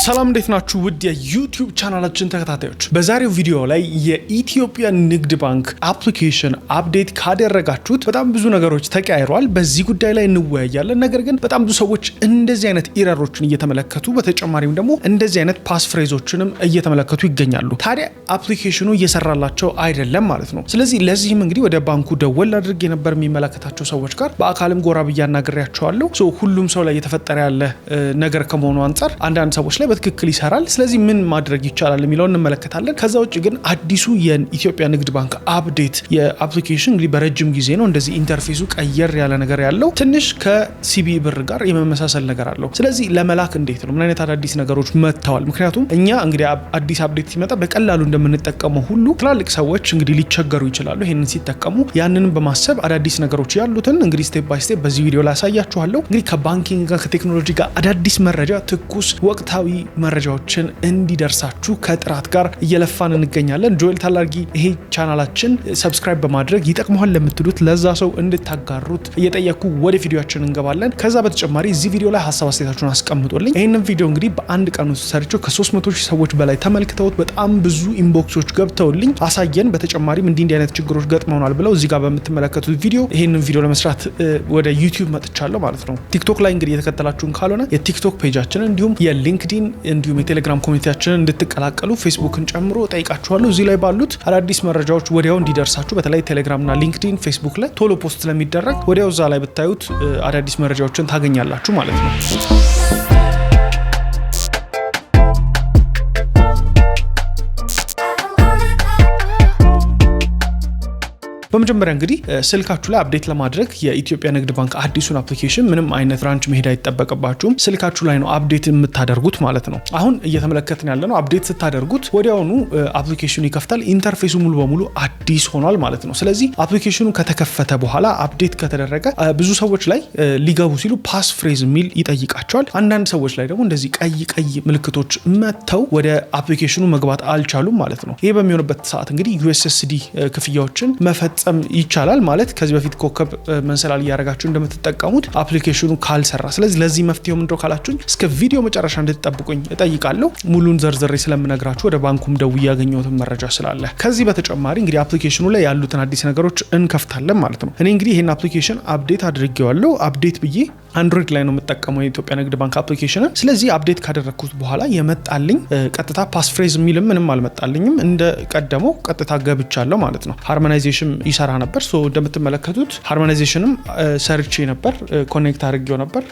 ሰላም እንዴት ናችሁ ውድ የዩቲዩብ ቻናላችን ተከታታዮች በዛሬው ቪዲዮ ላይ የኢትዮጵያ ንግድ ባንክ አፕሊኬሽን አፕዴት ካደረጋችሁት በጣም ብዙ ነገሮች ተቀያይሯል በዚህ ጉዳይ ላይ እንወያያለን ነገር ግን በጣም ብዙ ሰዎች እንደዚህ አይነት ኤረሮችን እየተመለከቱ በተጨማሪም ደግሞ እንደዚህ አይነት ፓስ ፍሬዞችንም እየተመለከቱ ይገኛሉ ታዲያ አፕሊኬሽኑ እየሰራላቸው አይደለም ማለት ነው ስለዚህ ለዚህም እንግዲህ ወደ ባንኩ ደወል አድርጌ ነበር የሚመለከታቸው ሰዎች ጋር በአካልም ጎራ ብያናግሬያቸዋለሁ ሁሉም ሰው ላይ የተፈጠረ ያለ ነገር ከመሆኑ አንፃር አንዳንድ ሰዎች ላይ በትክክል ይሰራል ስለዚህ ምን ማድረግ ይቻላል የሚለውን እንመለከታለን ከዛ ውጭ ግን አዲሱ የኢትዮጵያ ንግድ ባንክ አፕዴት የአፕሊኬሽን እንግዲህ በረጅም ጊዜ ነው እንደዚህ ኢንተርፌሱ ቀየር ያለ ነገር ያለው ትንሽ ከሲቢ ብር ጋር የመመሳሰል ነገር አለው ስለዚህ ለመላክ እንዴት ነው ምን አይነት አዳዲስ ነገሮች መጥተዋል ምክንያቱም እኛ እንግዲህ አዲስ አፕዴት ሲመጣ በቀላሉ እንደምንጠቀመው ሁሉ ትላልቅ ሰዎች እንግዲህ ሊቸገሩ ይችላሉ ይሄንን ሲጠቀሙ ያንንም በማሰብ አዳዲስ ነገሮች ያሉትን እንግዲህ ስቴፕ ባይ ስቴፕ በዚህ ቪዲዮ ላይ አሳያችኋለሁ እንግዲህ ከባንኪንግ ጋር ከቴክኖሎጂ ጋር አዳዲስ መረጃ ትኩስ ወቅታዊ መረጃዎችን እንዲደርሳችሁ ከጥራት ጋር እየለፋን እንገኛለን ጆኤል ታላርጊ ይሄ ቻናላችን ሰብስክራይብ በማድረግ ይጠቅመዋል ለምትሉት ለዛ ሰው እንድታጋሩት እየጠየኩ ወደ ቪዲዮአችን እንገባለን ከዛ በተጨማሪ እዚህ ቪዲዮ ላይ ሐሳብ አስተያየታችሁን አስቀምጡልኝ ይሄንን ቪዲዮ እንግዲህ በአንድ ቀን ውስጥ ሰርቼው ከ300,000 ሰዎች በላይ ተመልክተውት በጣም ብዙ ኢንቦክሶች ገብተውልኝ አሳየን በተጨማሪም እንዲህ አይነት ችግሮች ገጥመውናል ብለው እዚህ ጋር በምትመለከቱት ቪዲዮ ይሄንን ቪዲዮ ለመስራት ወደ ዩቲዩብ መጥቻለሁ ማለት ነው ቲክቶክ ላይ እንግዲህ የተከተላችሁን ካልሆነ የቲክቶክ ፔጃችንን እንዲሁም የሊንክድኢን እንዲሁም የቴሌግራም ኮሚኒቲያችንን እንድትቀላቀሉ ፌስቡክን ጨምሮ ጠይቃችኋለሁ እዚህ ላይ ባሉት አዳዲስ መረጃዎች ወዲያው እንዲደርሳችሁ በተለይ ቴሌግራምና ሊንክድኢን ፌስቡክ ላይ ቶሎ ፖስት ስለሚደረግ ወዲያው እዛ ላይ ብታዩት አዳዲስ መረጃዎችን ታገኛላችሁ ማለት ነው በመጀመሪያ እንግዲህ ስልካችሁ ላይ አፕዴት ለማድረግ የኢትዮጵያ ንግድ ባንክ አዲሱን አፕሊኬሽን ምንም አይነት ብራንች መሄድ አይተበቀባችሁም ስልካችሁ ላይ ነው አፕዴት የምታደርጉት ማለት ነው አሁን እየተመለከትን ያለነው አፕዴት ስታደርጉት ወዲያውኑ አፕሊኬሽኑ ይከፍታል ኢንተርፌሱ ሙሉ በሙሉ አዲስ ሆኗል ማለት ነው ስለዚህ አፕሊኬሽኑ ከተከፈተ በኋላ አፕዴት ከተደረገ ብዙ ሰዎች ላይ ሊገቡ ሲሉ ፓስ ፍሬዝ ሚል ይጠይቃቸዋል አንዳንድ ሰዎች ላይ ደግሞ እንደዚህ ቀይ ምልክቶች መተው ወደ አፕሊኬሽኑ መግባት አልቻሉም ማለት ነው ይሄ በሚሆንበት ሰዓት እንግዲህ USSD ክፍያዎችን መፈጸም ይቻላል ማለት ከዚህ በፊት ኮከብ መንሰላል ያረጋችሁ እንደምትጠቀሙት አፕሊኬሽኑ ካልሰራ ስለዚህ ለዚህ መፍትሄው ምንድነው ካላችሁኝ እስከ ቪዲዮ መጨረሻ እንድትጠብቁኝ እጠይቃለሁ ሙሉን ዘርዝሬ ስለምነግራችሁ ወደ ባንኩም ደውዬ ያገኘሁት መረጃ ስላለ ከዚህ በተጨማሪ እንግዲህ አፕሊኬሽኑ ላይ ያሉትን አዲስ ነገሮች እንከፍታለን ማለት ነው እኔ እንግዲህ ይሄን አፕሊኬሽን አፕዴት አድርጌዋለሁ አፕዴት ብዬ አንድሮይድ ላይ ነው የምጠቀመው የኢትዮጵያ ንግድ ባንክ አፕሊኬሽን ስለዚህ አፕዴት ካደረኩት በኋላ የመጣልኝ ቀጥታ ፓስ ፍሬዝ ሚልም ምንም አልመጣልኝም እንደ ቀደመው ቀጥታ ገብቻለሁ ማለት ነው ሃርሞናይዜሽን ይሰራ ነበር እንደምትመለከቱት ሃርሞናይዜሽንም ሰርቼ ነበር ኮኔክት አድርጌው ነበር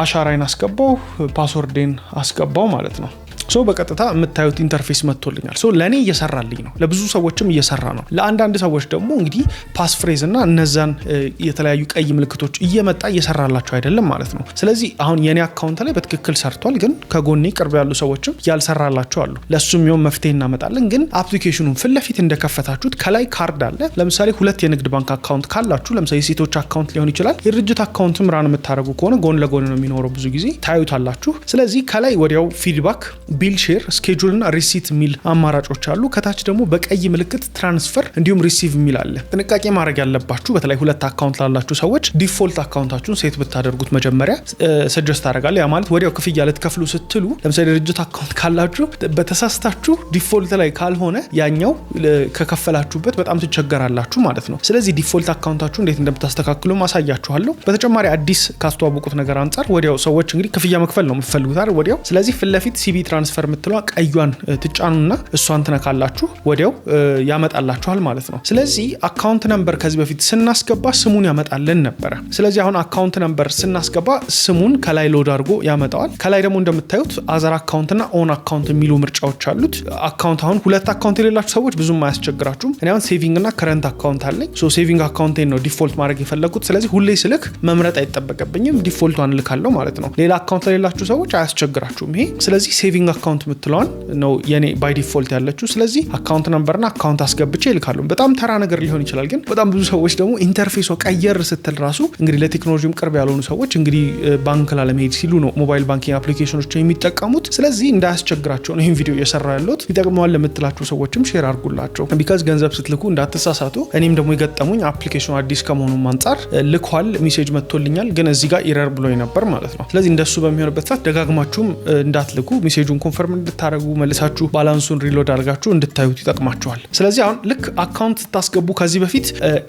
አሻራይን አስገባው ፓስወርዴን አስገባው ማለት ነው በቀጥታ የምታዩት ኢንተርፌስ መጥቶልኛል ለኔ እየሰራልኝ ነው ለብዙ ሰዎችም እየሰራ ነው ለአንዳንድ ሰዎች ደግሞ እንግዲህ ፓስ ፍሬዝ እና እነዛን የተለያዩ ቀይ ምልክቶች እየመጣ እየሰራላቸው አይደለም ማለት ነው ስለዚህ አሁን የኔ አካውንት ላይ በትክክል ሰርቷል ግን ከጎኔ ቅርብ ያሉ ሰዎችም ያልሰራላቸው አሉ ለሱም ይሁን መፍትሄ እናመጣለን ግን አፕሊኬሽኑን ፍለፊት እንደከፈታችሁት ከላይ ካርድ አለ ለምሳሌ ሁለት የንግድ ባንክ አካውንት ካላችሁ ለምሳሌ የሴቶች አካውንት ሊሆን ይችላል የድርጅት አካውንትም ራን የምታደርጉ ከሆነ ጎን ለጎን ነው የሚኖረው ብዙ ጊዜ ታዩታላችሁ ስለዚህ ከላይ ወዲያው ፊድባክ ቢል ሼር ስኬጁል እና ሪሲት ሚል አማራጮች አሉ ከታች ደግሞ በቀይ ምልክት ትራንስፈር እንዲሁም ሪሲቭ ሚል አለ ጥንቃቄ ማድረግ ያለባችሁ በተለይ ሁለት አካውንት ላላችሁ ሰዎች ዲፎልት አካውንታችሁን ሴት ብታደርጉት መጀመሪያ ሰጀስት አደርጋለሁ ያ ማለት ወዲያው ክፍያ ልትከፍሉ ስትሉ ለምሳሌ ድርጅት አካውንት ካላችሁ በተሳስታችሁ ዲፎልት ላይ ካልሆነ ያኛው ከከፈላችሁበት በጣም ትቸገራላችሁ ማለት ነው ስለዚህ ዲፎልት አካውንታችሁ እንዴት እንደምታስተካክሉ ማሳያችኋለሁ በተጨማሪ አዲስ ካስተዋወቁት ነገር አንፃር ወዲያው ሰዎች እንግዲህ ክፍያ መክፈል ነው የምትፈልጉት አይደል ወዲያው ስለዚህ ፍለፊት ሲቢ ትራንስፈር ምትሏ ቀዩን ትጫኑና እሷን ትነካላችሁ ወዲያው ያመጣላችኋል ማለት ነው ስለዚህ አካውንት ነምበር ከዚህ በፊት ስናስገባ ስሙን ያመጣልን ነበር ስለዚህ አሁን አካውንት ነምበር ስናስገባ ስሙን ከላይ ሎድ አድርጎ ያመጣዋል ከላይ ደግሞ እንደምታዩት አዘር አካውንትና ኦን አካውንት የሚሉ ምርጫዎች አሉት አካውንት አሁን ሁለት አካውንት የሌላችሁ ሰዎች ብዙም አያስቸግራችሁም እኔ አሁን ሴቪንግ እና ከረንት አካውንት አለኝ ሴቪንግ አካውንቴን ነው ዲፎልት ማድረግ የፈለኩት ስለዚህ ሁሌ ስልክ መምረጥ አይጠበቅብኝም ዲፎልቷን ልካለሁ ማለት ነው ሌላ አካውንት የሌላችሁ ሰዎች አያስቸግራችሁም ይሄ ስለዚህ ሴቪንግ አካውንት ምትለዋን ነው የኔ ባይ ዲፎልት ያለችው ስለዚህ አካውንት ነምበርና አካውንት አስገብቼ ይልካለሁ በጣም ተራ ነገር ሊሆን ይችላል ግን በጣም ብዙ ሰዎች ደግሞ ኢንተርፌሱ ቀየር ስትል ራሱ እንግዲህ ለቴክኖሎጂም ቅርብ ያልሆኑ ሰዎች እንግዲህ ባንክ ላለመሄድ ሲሉ ነው ሞባይል ባንኪንግ አፕሊኬሽኖችን የሚጠቀሙት ስለዚህ እንዳያስቸግራቸው ነው ይሄን ቪዲዮ እየሰራ ያለሁት ይጠቅመዋል ለምትላችሁ ሰዎችም ሼር አድርጉላቸው ቢካዝ ገንዘብ ስትልኩ እንዳትሳሳቱ እኔም ደግሞ የገጠሙኝ አፕሊኬሽኑ አዲስ ከመሆኑም አንፃር ልኳል ሜሴጅ መጥቶልኛል ግን እዚህ ጋር ኢረር ብሎኝ ነበር ማለት ነው ስለዚህ እንደሱ በሚሆንበት ሰዓት ደጋግማችሁም እንዳትልኩ ሜሴጁን ኮንፈርም እንድታረጉ መልሳችሁ ባላንሱን ሪሎድ አድርጋችሁ እንድታዩት ይጠቅማችኋል። ስለዚህ አሁን ልክ አካውንት ስታስገቡ ከዚህ በፊት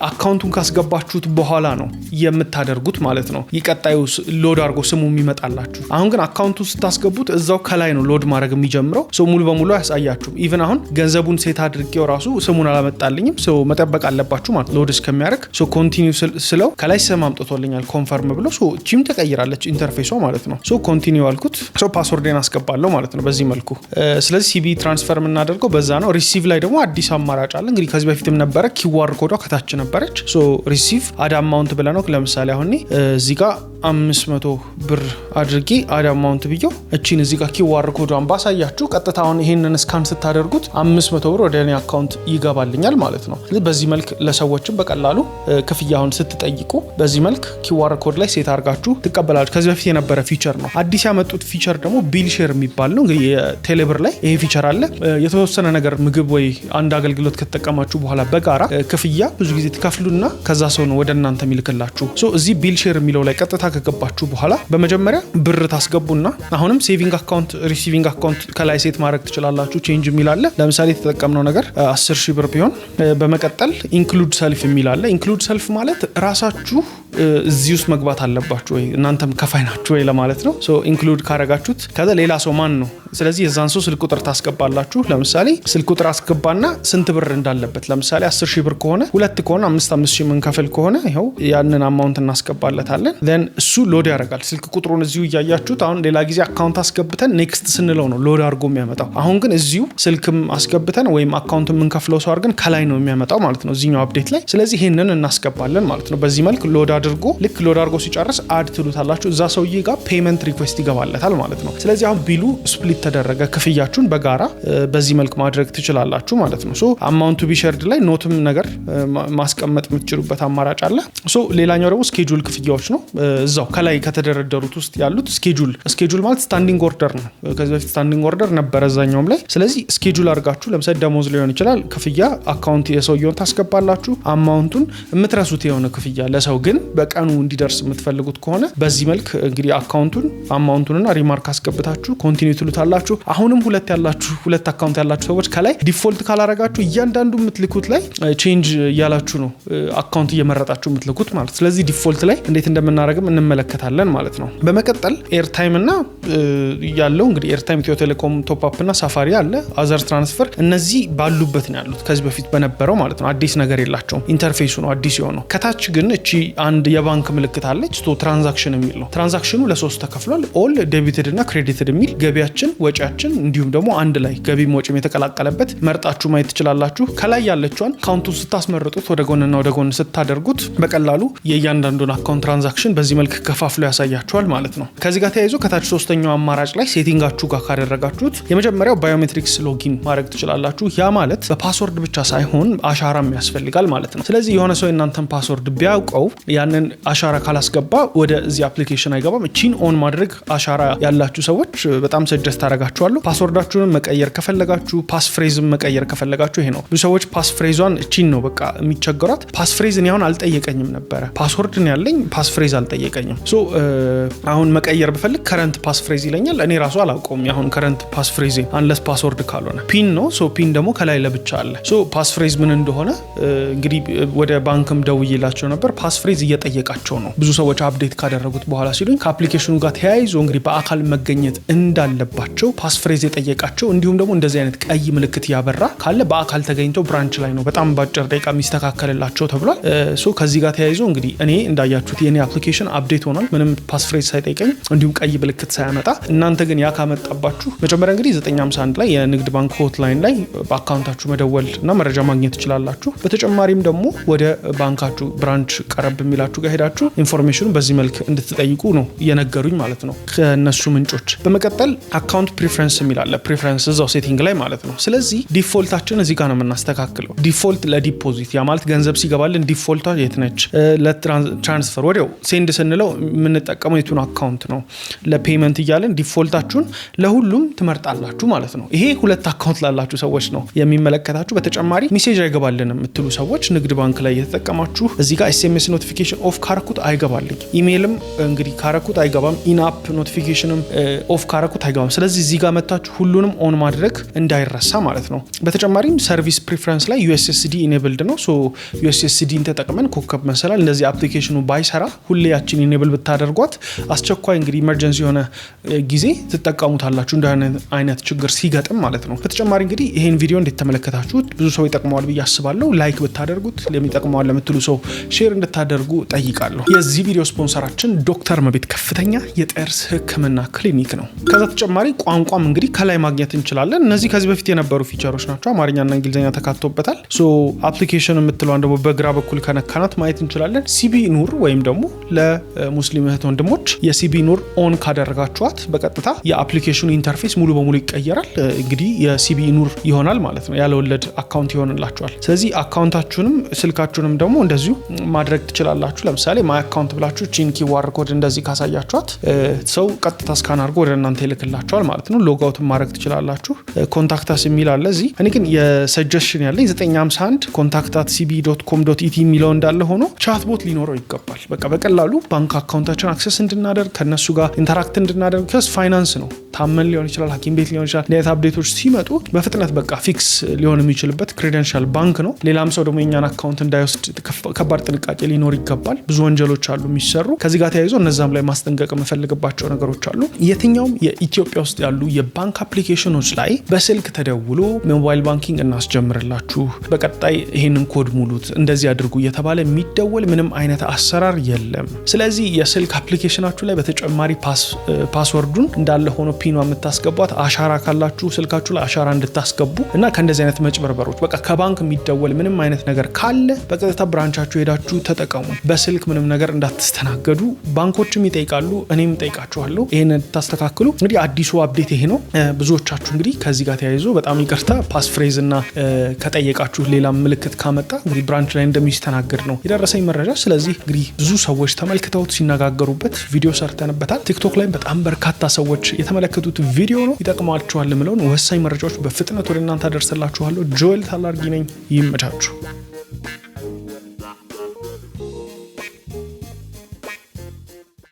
አካውንቱን ካስገባችሁት በኋላ ነው የምታደርጉት ማለት ነው ይቀጣዩ ሎድ አድርጎ ስሙ የሚመጣላችሁ። አሁን ግን አካውንቱን ስታስገቡት እዛው ከላይ ነው ሎድ ማድረግ የሚጀምረው። ሶ ሙሉ በሙሉ ያሳያችሁም። ኢቭን አሁን ገንዘቡን ሴት አድርጌው ራሱ ስሙን አላመጣልኝም። ሶ መጠበቅ አለባችሁ ማለት ሎድ እስከሚያደርግ። ሶ ኮንቲኒው ስለው ከላይ ስም አምጥቶልኛል ኮንፈርም ብሎ። ሶ ቺም ተቀይራለች ኢንተርፌሷ ማለት ነው። ሶ ኮንቲኒው አልኩት። ሶ ፓስወርዴን አስገባለሁ ማለት ነው በዚህ መልኩ። ስለዚህ ሲቢ ትራንስፈር የምናደርገው በዛ ነው። ሪሲቭ ላይ ደግሞ አዲስ አማራጭ አለ። እንግዲህ ከዚህ በፊትም ነበረ ኪዋር ኮዷ ከታች ነበረች። ሶ ሪሲቭ አድ አማውንት ብለህ ነው ለምሳሌ አሁን እዚህ ጋር 500 ብር አድርጌ አድ አማውንት ብየው እቺን እዚህ ጋር ኪዋር ኮዷን ባሳያችሁ ቀጥታ አሁን ይሄንን ስካን ስታደርጉት 500 ብር ወደ እኔ አካውንት ይገባልኛል ማለት ነው። በዚህ መልክ ለሰዎችም በቀላሉ ክፍያውን ስትጠይቁ በዚህ መልክ ኪዋር ኮድ ላይ ሴት አድርጋችሁ ትቀበላላችሁ። ከዚህ በፊት የነበረ ፊቸር ነው። አዲስ ያመጡት ፊቸር ደግሞ ቢል ሼር የሚባል ነው። እንግዲህ ቴሌብር ላይ ይሄ ፊቸር አለ። የተወሰነ ነገር ምግብ ወይ አንድ አገልግሎት ከተጠቀማችሁ በኋላ በጋራ ክፍያ ብዙ ጊዜ ትከፍሉና ከዛ ሰው ነው ወደ እናንተ የሚልክላችሁ። ሶ እዚህ ቢል ሼር የሚለው ላይ ቀጥታ ከገባችሁ በኋላ በመጀመሪያ ብር ታስገቡና አሁንም ሴቪንግ አካውንት ሪሲቪንግ አካውንት ከላይ ሴት ማድረግ ትችላላችሁ። ቼንጅ የሚል አለ። ለምሳሌ የተጠቀምነው ነገር 10,000 ብር ቢሆን በመቀጠል ኢንክሉድ ሰልፍ የሚል አለ። ኢንክሉድ ሰልፍ ማለት ራሳችሁ እዚህ ውስጥ መግባት አለባችሁ ወይ እናንተም ከፋይ ናችሁ ወይ ለማለት ነው። ሶ ኢንክሉድ ካረጋችሁት ከዛ ሌላ ሰው ማን ነው ስለዚህ የዛን ሰው ስልክ ቁጥር ታስገባላችሁ። ለምሳሌ ስልክ ቁጥር አስገባና ስንት ብር እንዳለበት ለምሳሌ 10,000 ብር ከሆነ 2 ከሆነ 5,000 ምን ከፍል ከሆነ ይሄው ያንን አማውንት እናስገባለታለን። then እሱ ሎድ ያደርጋል። ስልክ ቁጥሩን እዚሁ እያያችሁት አሁን ሌላ ጊዜ አካውንት አስገብተን ኔክስት ስንለው ነው ሎድ አድርጎ የሚያመጣው። አሁን ግን እዚሁ ስልክም አስገብተን ወይም አካውንት ምን ከፍለው ሰው አድርገን ከላይ ነው የሚያመጣው ማለት ነው እዚህኛው አፕዴት ላይ። ስለዚህ ይሄንን እናስገባለን ማለት ነው። በዚህ መልክ ሎድ አድርጎ ልክ ሎድ አድርጎ ሲጨርስ አድ ትሉታላችሁ። እዛ ሰውዬ ጋር ፔመንት ሪኩዌስት ይገባለታል ማለት ነው። ስለዚህ አሁን ቢሉ ስፕሊት ተደረገ። ክፍያችሁን በጋራ በዚህ መልክ ማድረግ ትችላላችሁ ማለት ነው። ሶ አማውንቱ ቢሸርድ ላይ ኖትም ነገር ማስቀመጥ የምትችሉበት አማራጭ አለ። ሶ ሌላኛው ደግሞ ስኬጁል ክፍያዎች ነው። እዛው ከላይ ከተደረደሩት ውስጥ ያሉት ስኬጁል ማለት ስታንዲንግ ኦርደር ነው። ከዚህ በፊት ስታንዲንግ ኦርደር ነበረ እዛኛውም ላይ። ስለዚህ ስኬጁል አድርጋችሁ ለምሳሌ ደሞዝ ሊሆን ይችላል ክፍያ አካውንት የሰውየውን ታስገባላችሁ። አማውንቱን የምትረሱት የሆነ ክፍያ ለሰው ግን በቀኑ እንዲደርስ የምትፈልጉት ከሆነ በዚህ መልክ እንግዲህ አማውንቱንና ሪማርክ አስገብታችሁ ኮንቲኒው ትሉታላችሁ። አሁንም ሁለት አካውንት ያላችሁ ሰዎች ከላይ ዲፎልት ካላረጋችሁ እያንዳንዱ የምትልኩት ላይ ቼንጅ እያላችሁ ነው አካውንት እየመረጣችሁ የምትልኩት ማለት። ስለዚህ ዲፎልት ላይ እንዴት እንደምናደርግም እንመለከታለን ማለት ነው። በመቀጠል ኤርታይም እና ያለው እንግዲህ ኤርታይም ኢትዮ ቴሌኮም ቶፕ አፕ እና ሳፋሪ አለ። አዘር ትራንስፈር እነዚህ ባሉበት ነው ያሉት ከዚህ በፊት በነበረው ማለት ነው። አዲስ ነገር የላቸውም። ኢንተርፌሱ ነው አዲስ የሆነው። ከታች ግን እቺ አንድ የባንክ ምልክት አለች። ትራንዛክሽን የሚል ነው። ትራንዛክሽኑ ለሶስት ተከፍሏል። ኦል ዴቢትድ እና ክሬዲትድ የሚል ገቢያችን ወጪያችን እንዲሁም ደግሞ አንድ ላይ ገቢም ወጪም የተቀላቀለበት መርጣችሁ ማየት ትችላላችሁ። ከላይ ያለችዋን አካውንቱን ስታስመርጡት ወደ ጎንና ወደ ጎን ስታደርጉት በቀላሉ የእያንዳንዱን አካውንት ትራንዛክሽን በዚህ መልክ ከፋፍሎ ያሳያችኋል ማለት ነው። ከዚህ ጋር ተያይዞ ከታች ሶስተኛው አማራጭ ላይ ሴቲንጋችሁ ጋር ካደረጋችሁት የመጀመሪያው ባዮሜትሪክስ ሎጊን ማድረግ ትችላላችሁ። ያ ማለት በፓስወርድ ብቻ ሳይሆን አሻራም ያስፈልጋል ማለት ነው። ስለዚህ የሆነ ሰው እናንተን ፓስወርድ ቢያውቀው ያንን አሻራ ካላስገባ ወደዚህ አፕሊኬሽን አይገባም። እቺን ኦን ማድረግ አሻራ ያላችሁ ሰዎች በጣም ሰጀስት አደርጋችኋለሁ። ፓስወርዳችሁን መቀየር ከፈለጋችሁ ፓስፍሬዝም መቀየር ከፈለጋችሁ ይሄ ነው። ብዙ ሰዎች ፓስፍሬዟን እቺን ነው በቃ የሚቸገሯት። ፓስፍሬዝን ያሁን አልጠየቀኝም ነበረ ፓስወርድን ያለኝ ፓስፍሬዝ አልጠየቀኝም። ሶ አሁን መቀየር ብፈልግ ከረንት ፓስፍሬዝ ይለኛል። እኔ ራሱ አላውቀውም ያሁን ከረንት ፓስፍሬዝ አንለስ ፓስወርድ ካልሆነ ፒን ነው። ሶ ፒን ደግሞ ከላይ ለብቻ አለ። ሶ ፓስፍሬዝ ምን እንደሆነ እንግዲህ ወደ ባንክም ደውዬላቸው ነበር። ፓስፍሬዝ እየጠየቃቸው ነው ብዙ ሰዎች አፕዴት ካደረጉት በኋላ ሲሉኝ ከአፕሊኬሽኑ ጋር ተያይዞ እንግዲህ በአካል መገኘት እንዳለባቸው ፓስፍሬዝ የጠየቃቸው እንዲሁም ደግሞ እንደዚህ አይነት ቀይ ምልክት ያበራ ካለ በአካል ተገኝተው ብራንች ላይ ነው በጣም ባጭር ደቂቃ የሚስተካከልላቸው ተብሏል። ሶ ከዚህ ጋር ተያይዞ እንግዲህ እኔ እንዳያችሁት የኔ አፕሊኬሽን አፕዴት ሆኗል ምንም ፓስፍሬዝ ሳይጠይቀኝ እንዲሁም ቀይ ምልክት ሳያመጣ። እናንተ ግን ያ ካመጣባችሁ መጀመሪያ እንግዲህ 951 ላይ የንግድ ባንክ ሆትላይን ላይ በአካውንታችሁ መደወል እና መረጃ ማግኘት ትችላላችሁ። በተጨማሪም ደግሞ ወደ ባንካችሁ ብራንች ቀረብ የሚላችሁ ጋር ሄዳችሁ ኢንፎርሜሽኑ በዚህ መልክ እንድትጠይቁ ነው እየነገሩኝ ማለት ነው ከነሱ ምንጮች። በመቀጠል አካውንት ፕሪፈረንስ የሚላለ ፕሪፈረንስ እዛው ሴቲንግ ላይ ማለት ነው። ስለዚህ ዲፎልታችን እዚህ ጋር ነው የምናስተካክለው። ዲፎልት ለዲፖዚት ያ ማለት ገንዘብ ሲገባልን ዲፎልቷ የት ነች? ለትራንስፈር ወዲያው ሴንድ ስንለው የምንጠቀመው የቱን አካውንት ነው? ለፔመንት እያለን ዲፎልታችሁን ለሁሉም ትመርጣላችሁ ማለት ነው። ይሄ ሁለት አካውንት ላላችሁ ሰዎች ነው የሚመለከታችሁ። በተጨማሪ ሜሴጅ አይገባልን የምትሉ ሰዎች ንግድ ባንክ ላይ የተጠቀማችሁ እዚህ ጋር ኤስኤምኤስ ኖቲፊኬሽን ኖቲፊኬሽን ኦፍ ካረኩት አይገባልኝ። ኢሜይልም እንግዲህ ካረኩት አይገባም። ኢንአፕ ኖቲፊኬሽንም ኦፍ ካረኩት አይገባም። ስለዚህ እዚህ ጋር መታችሁ ሁሉንም ኦን ማድረግ እንዳይረሳ ማለት ነው። በተጨማሪም ሰርቪስ ፕሪፈረንስ ላይ ዩኤስኤስዲ ኢኔብልድ ነው። ሶ ዩኤስኤስዲን ተጠቅመን ኮከብ መሰላል እንደዚህ አፕሊኬሽኑ ባይሰራ ሁሌ ያችን ኢኔብል ብታደርጓት አስቸኳይ እንግዲህ ኢመርጀንሲ የሆነ ጊዜ ትጠቀሙታላችሁ እንደ አይነት ችግር ሲገጥም ማለት ነው። በተጨማሪ እንግዲህ ይሄን ቪዲዮ እንዴት ተመለከታችሁት? ብዙ ሰው ይጠቅመዋል ብዬ አስባለሁ። ላይክ ብታደርጉት ለሚጠቅመዋል ለምትሉ ሰው ሼር እንድታደርጉ ጠይቃለሁ። የዚህ ቪዲዮ ስፖንሰራችን ዶክተር መቤት ከፍተኛ የጥርስ ህክምና ክሊኒክ ነው። ከዛ ተጨማሪ ቋንቋም እንግዲህ ከላይ ማግኘት እንችላለን። እነዚህ ከዚህ በፊት የነበሩ ፊቸሮች ናቸው። አማርኛና እንግሊዝኛ ተካቶበታል። ሶ አፕሊኬሽን የምትለዋን ደግሞ በግራ በኩል ከነካናት ማየት እንችላለን። ሲቢ ኑር ወይም ደግሞ ለሙስሊም እህት ወንድሞች የሲቢ ኑር ኦን ካደረጋችኋት በቀጥታ የአፕሊኬሽኑ ኢንተርፌስ ሙሉ በሙሉ ይቀየራል። እንግዲህ የሲቢ ኑር ይሆናል ማለት ነው። ያለ ወለድ አካውንት ይሆንላችኋል። ስለዚህ አካውንታችሁንም ስልካችሁንም ደግሞ እንደዚሁ ማድረግ ትችላላችሁ። ለምሳሌ ማይ አካውንት ብላችሁ ቺን ኪዋር ኮድ እንደዚህ ካሳያችኋት ሰው ቀጥታ ስካን አድርጎ ወደ እናንተ ይልክላችኋል ማለት ነው። ሎጋውት ማድረግ ትችላላችሁ። ኮንታክታስ የሚል አለ እዚህ። እኔ ግን የሰጀሽን ያለኝ 951 contact@cb.com.et የሚለው እንዳለ ሆኖ ቻት ቦት ሊኖረው ይገባል። በቃ በቀላሉ ባንክ አካውንታችን አክሰስ እንድናደርግ ከነሱ ጋር ኢንተራክት እንድናደርግ ከስ ፋይናንስ ነው። ታመን ሊሆን ይችላል፣ ሐኪም ቤት ሊሆን ይችላል። ኔት አፕዴቶች ሲመጡ በፍጥነት በቃ ፊክስ ሊሆን የሚችልበት ክሬደንሻል ባንክ ነው። ሌላም ሰው ደግሞ የኛን አካውንት እንዳይወስድ ከባድ ጥንቃቄ ሊኖር ይገባል። ብዙ ወንጀሎች አሉ የሚሰሩ። ከዚህ ጋር ተያይዞ እነዛም ላይ ማስጠንቀቅ የምፈልግባቸው ነገሮች አሉ። የትኛውም የኢትዮጵያ ውስጥ ያሉ የባንክ አፕሊኬሽኖች ላይ በስልክ ተደውሎ ሞባይል ባንኪንግ እናስጀምርላችሁ፣ በቀጣይ ይሄንን ኮድ ሙሉት፣ እንደዚህ አድርጉ እየተባለ የሚደወል ምንም አይነት አሰራር የለም። ስለዚህ የስልክ አፕሊኬሽናችሁ ላይ በተጨማሪ ፓስወርዱን እንዳለ ሆኖ ፒኗ የምታስገቧት አሻራ ካላችሁ ስልካችሁ ላይ አሻራ እንድታስገቡ እና ከእንደዚህ አይነት መጭበርበሮች በቃ ከባንክ የሚደወል ምንም አይነት ነገር ካለ በቀጥታ ብራንቻችሁ ሄዳችሁ ተጠቀሙ። በስልክ ምንም ነገር እንዳትስተናገዱ። ባንኮችም ይጠይቃሉ፣ እኔም ጠይቃችኋለሁ። ይሄን ታስተካክሉ። እንግዲህ አዲሱ አፕዴት ይሄ ነው። ብዙዎቻችሁ እንግዲህ ከዚህ ጋር ተያይዞ በጣም ይቅርታ ፓስፍሬዝ እና ከጠየቃችሁ ሌላ ምልክት ካመጣ እንግዲህ ብራንች ላይ እንደሚስተናገድ ነው የደረሰኝ መረጃ። ስለዚህ እንግዲህ ብዙ ሰዎች ተመልክተውት ሲነጋገሩበት ቪዲዮ ሰርተንበታል። ቲክቶክ ላይ በጣም በርካታ ሰዎች የተመለከቱት ቪዲዮ ነው። ይጠቅማችኋል የምለውን ወሳኝ መረጃዎች በፍጥነት ወደ እናንተ አደርስላችኋለሁ። ጆኤል ታላርጊ ነኝ። ይመቻችሁ።